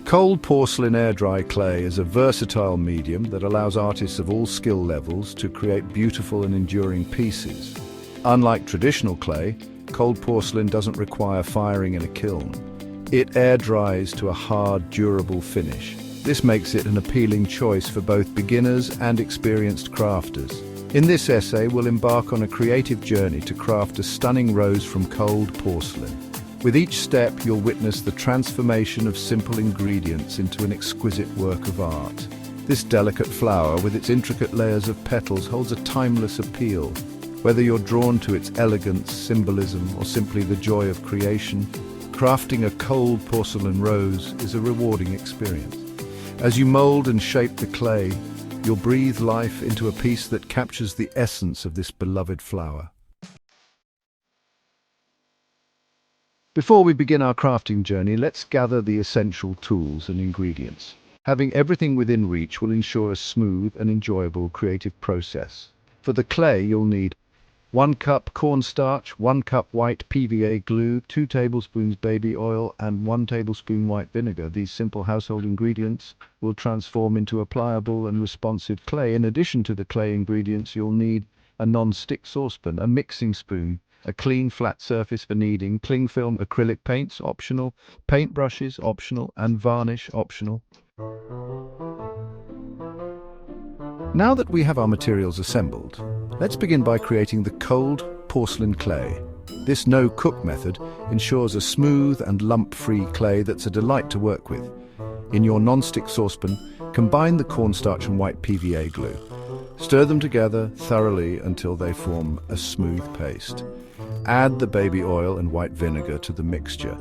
Cold porcelain air-dry clay is a versatile medium that allows artists of all skill levels to create beautiful and enduring pieces. Unlike traditional clay, cold porcelain doesn't require firing in a kiln. It air-dries to a hard, durable finish. This makes it an appealing choice for both beginners and experienced crafters. In this essay, we'll embark on a creative journey to craft a stunning rose from cold porcelain. With each step, you'll witness the transformation of simple ingredients into an exquisite work of art. This delicate flower, with its intricate layers of petals, holds a timeless appeal. Whether you're drawn to its elegance, symbolism, or simply the joy of creation, crafting a cold porcelain rose is a rewarding experience. As you mold and shape the clay, you'll breathe life into a piece that captures the essence of this beloved flower. Before we begin our crafting journey, let's gather the essential tools and ingredients. Having everything within reach will ensure a smooth and enjoyable creative process. For the clay, you'll need 1 cup cornstarch, 1 cup white PVA glue, 2 tablespoons baby oil, and 1 tablespoon white vinegar. These simple household ingredients will transform into a pliable and responsive clay. In addition to the clay ingredients, you'll need a non-stick saucepan, a mixing spoon, a clean flat surface for kneading, cling film, acrylic paints optional, paintbrushes optional, and varnish optional. Now that we have our materials assembled, let's begin by creating the cold porcelain clay. This no-cook method ensures a smooth and lump-free clay that's a delight to work with. In your non-stick saucepan, combine the cornstarch and white PVA glue. Stir them together thoroughly until they form a smooth paste. Add the baby oil and white vinegar to the mixture.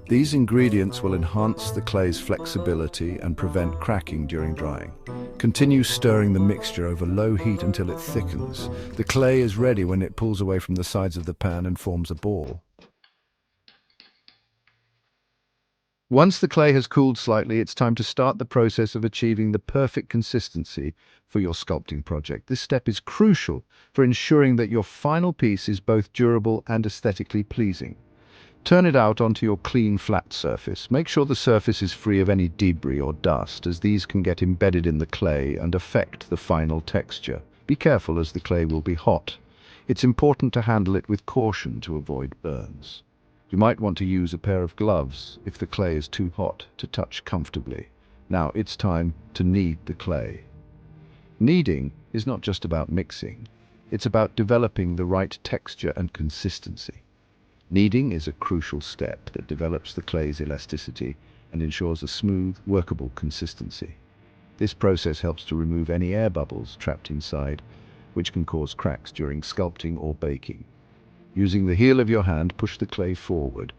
These ingredients will enhance the clay's flexibility and prevent cracking during drying. Continue stirring the mixture over low heat until it thickens. The clay is ready when it pulls away from the sides of the pan and forms a ball. Once the clay has cooled slightly, it's time to start the process of achieving the perfect consistency for your sculpting project. This step is crucial for ensuring that your final piece is both durable and aesthetically pleasing. Turn it out onto your clean, flat surface. Make sure the surface is free of any debris or dust, as these can get embedded in the clay and affect the final texture. Be careful, as the clay will be hot. It's important to handle it with caution to avoid burns. You might want to use a pair of gloves if the clay is too hot to touch comfortably. Now it's time to knead the clay. Kneading is not just about mixing. It's about developing the right texture and consistency. Kneading is a crucial step that develops the clay's elasticity and ensures a smooth, workable consistency. This process helps to remove any air bubbles trapped inside, which can cause cracks during sculpting or baking. Using the heel of your hand, push the clay forward.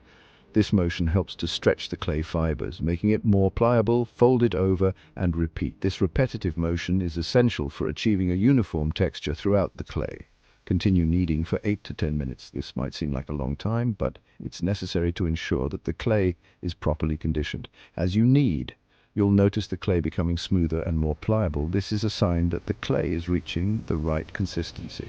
This motion helps to stretch the clay fibers, making it more pliable. Fold it over and repeat. This repetitive motion is essential for achieving a uniform texture throughout the clay. Continue kneading for 8 to 10 minutes. This might seem like a long time, but it's necessary to ensure that the clay is properly conditioned. As you knead, you'll notice the clay becoming smoother and more pliable. This is a sign that the clay is reaching the right consistency.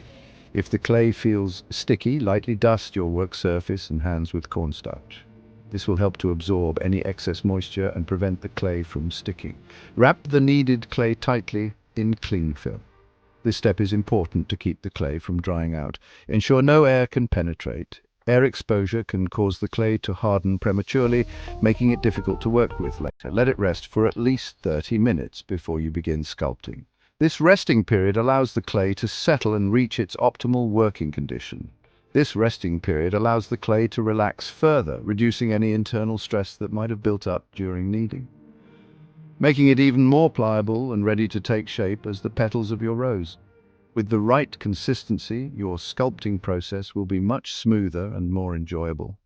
If the clay feels sticky, lightly dust your work surface and hands with cornstarch. This will help to absorb any excess moisture and prevent the clay from sticking. Wrap the kneaded clay tightly in cling film. This step is important to keep the clay from drying out. Ensure no air can penetrate. Air exposure can cause the clay to harden prematurely, making it difficult to work with later. Let it rest for at least 30 minutes before you begin sculpting. This resting period allows the clay to settle and reach its optimal working condition. This resting period allows the clay to relax further, reducing any internal stress that might have built up during kneading, making it even more pliable and ready to take shape as the petals of your rose. With the right consistency, your sculpting process will be much smoother and more enjoyable.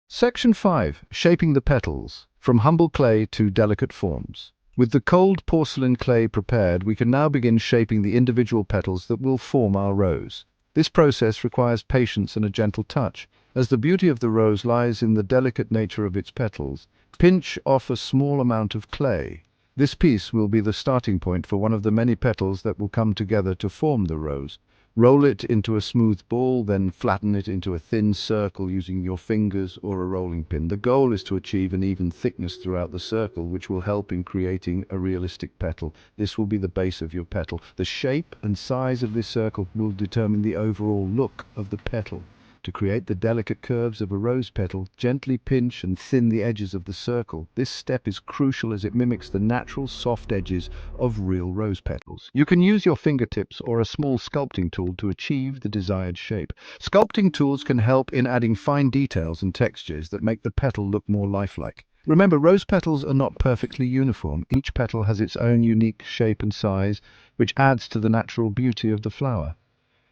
Section 5. Shaping the petals, from humble clay to delicate forms. With the cold porcelain clay prepared, we can now begin shaping the individual petals that will form our rose. This process requires patience and a gentle touch, as the beauty of the rose lies in the delicate nature of its petals. Pinch off a small amount of clay. This piece will be the starting point for one of the many petals that will come together to form the rose. Roll it into a smooth ball, then flatten it into a thin circle using your fingers or a rolling pin. The goal is to achieve an even thickness throughout the circle, which will help in creating a realistic petal. This will be the base of your petal. The shape and size of this circle will determine the overall look of the petal. To create the delicate curves of a rose petal, gently pinch and thin the edges of the circle. This step is crucial as it mimics the natural soft edges of real rose petals. You can use your fingertips or a small sculpting tool to achieve the desired shape. Sculpting tools can help in adding fine details and textures that make the petal look more lifelike. Remember, rose petals are not perfectly uniform. Each petal has its own unique shape and size, which adds to the natural beauty of the flower.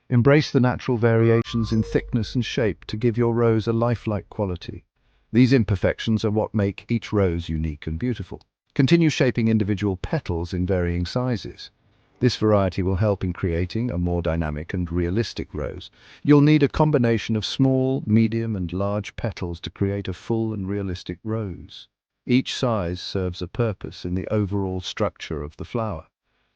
Embrace the natural variations in thickness and shape to give your rose a lifelike quality. These imperfections are what make each rose unique and beautiful. Continue shaping individual petals in varying sizes. This variety will help in creating a more dynamic and realistic rose. You'll need a combination of small, medium, and large petals to create a full and realistic rose. Each size serves a purpose in the overall structure of the flower,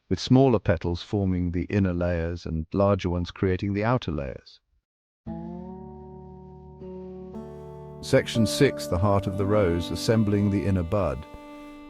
with smaller petals forming the inner layers and larger ones creating the outer layers. Section 6, the heart of the rose, assembling the inner bud.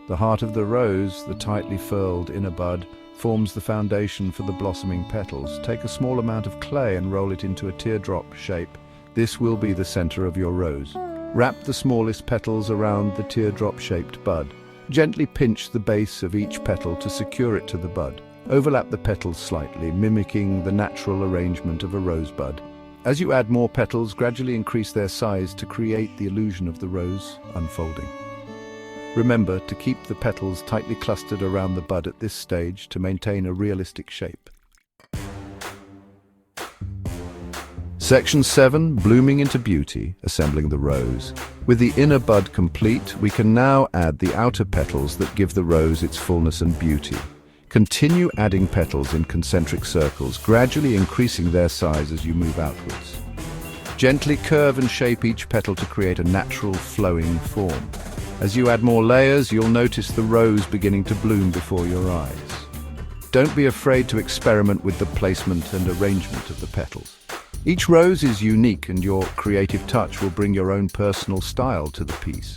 The heart of the rose, the tightly furled inner bud, forms the foundation for the blossoming petals. Take a small amount of clay and roll it into a teardrop shape. This will be the center of your rose. Wrap the smallest petals around the teardrop-shaped bud. Gently pinch the base of each petal to secure it to the bud. Overlap the petals slightly, mimicking the natural arrangement of a rosebud. As you add more petals, gradually increase their size to create the illusion of the rose unfolding. Remember to keep the petals tightly clustered around the bud at this stage to maintain a realistic shape. Section 7, blooming into beauty, assembling the rose. With the inner bud complete, we can now add the outer petals that give the rose its fullness and beauty. Continue adding petals in concentric circles, gradually increasing their size as you move outwards. Gently curve and shape each petal to create a natural, flowing form. As you add more layers, you'll notice the rose beginning to bloom before your eyes. Don't be afraid to experiment with the placement and arrangement of the petals. Each rose is unique, and your creative touch will bring your own personal style to the piece.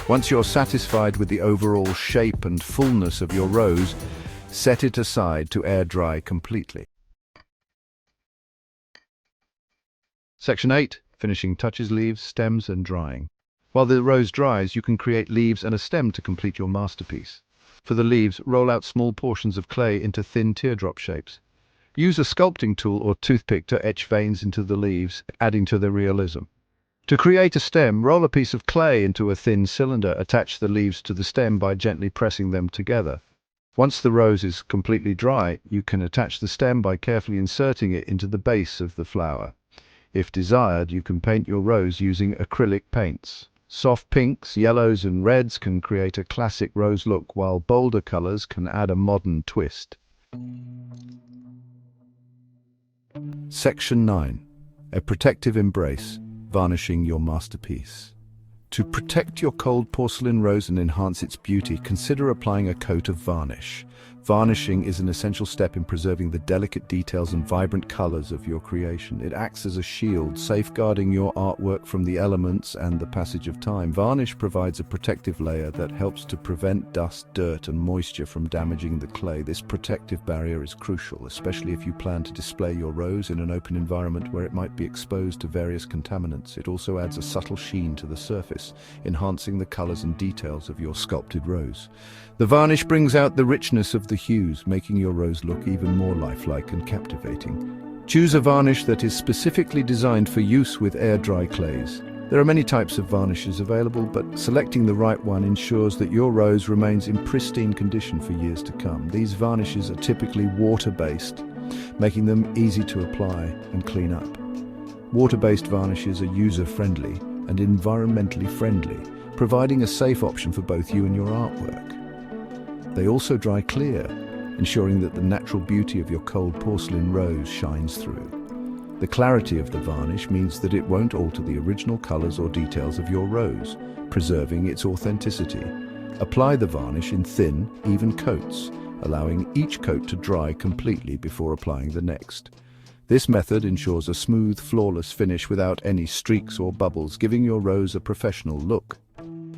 Once you're satisfied with the overall shape and fullness of your rose, set it aside to air dry completely. Section 8, finishing touches, leaves, stems and drying. While the rose dries, you can create leaves and a stem to complete your masterpiece. For the leaves, roll out small portions of clay into thin teardrop shapes. Use a sculpting tool or toothpick to etch veins into the leaves, adding to the realism. To create a stem, roll a piece of clay into a thin cylinder. Attach the leaves to the stem by gently pressing them together. Once the rose is completely dry, you can attach the stem by carefully inserting it into the base of the flower. If desired, you can paint your rose using acrylic paints. Soft pinks, yellows and reds can create a classic rose look, while bolder colors can add a modern twist. Section 9. A protective embrace, varnishing your masterpiece. To protect your cold porcelain rose and enhance its beauty, consider applying a coat of varnish. Varnishing is an essential step in preserving the delicate details and vibrant colors of your creation. It acts as a shield, safeguarding your artwork from the elements and the passage of time. Varnish provides a protective layer that helps to prevent dust, dirt, and moisture from damaging the clay. This protective barrier is crucial, especially if you plan to display your rose in an open environment where it might be exposed to various contaminants. It also adds a subtle sheen to the surface, enhancing the colors and details of your sculpted rose. The varnish brings out the richness of the hues, making your rose look even more lifelike and captivating. Choose a varnish that is specifically designed for use with air-dry clays. There are many types of varnishes available, but selecting the right one ensures that your rose remains in pristine condition for years to come. These varnishes are typically water-based, making them easy to apply and clean up. Water-based varnishes are user-friendly and environmentally friendly, providing a safe option for both you and your artwork. They also dry clear, ensuring that the natural beauty of your cold porcelain rose shines through. The clarity of the varnish means that it won't alter the original colors or details of your rose, preserving its authenticity. Apply the varnish in thin, even coats, allowing each coat to dry completely before applying the next. This method ensures a smooth, flawless finish without any streaks or bubbles, giving your rose a professional look.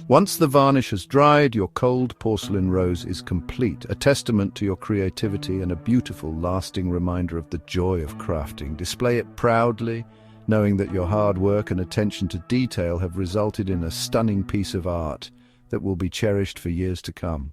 Once the varnish has dried, your cold porcelain rose is complete, a testament to your creativity and a beautiful, lasting reminder of the joy of crafting. Display it proudly, knowing that your hard work and attention to detail have resulted in a stunning piece of art that will be cherished for years to come.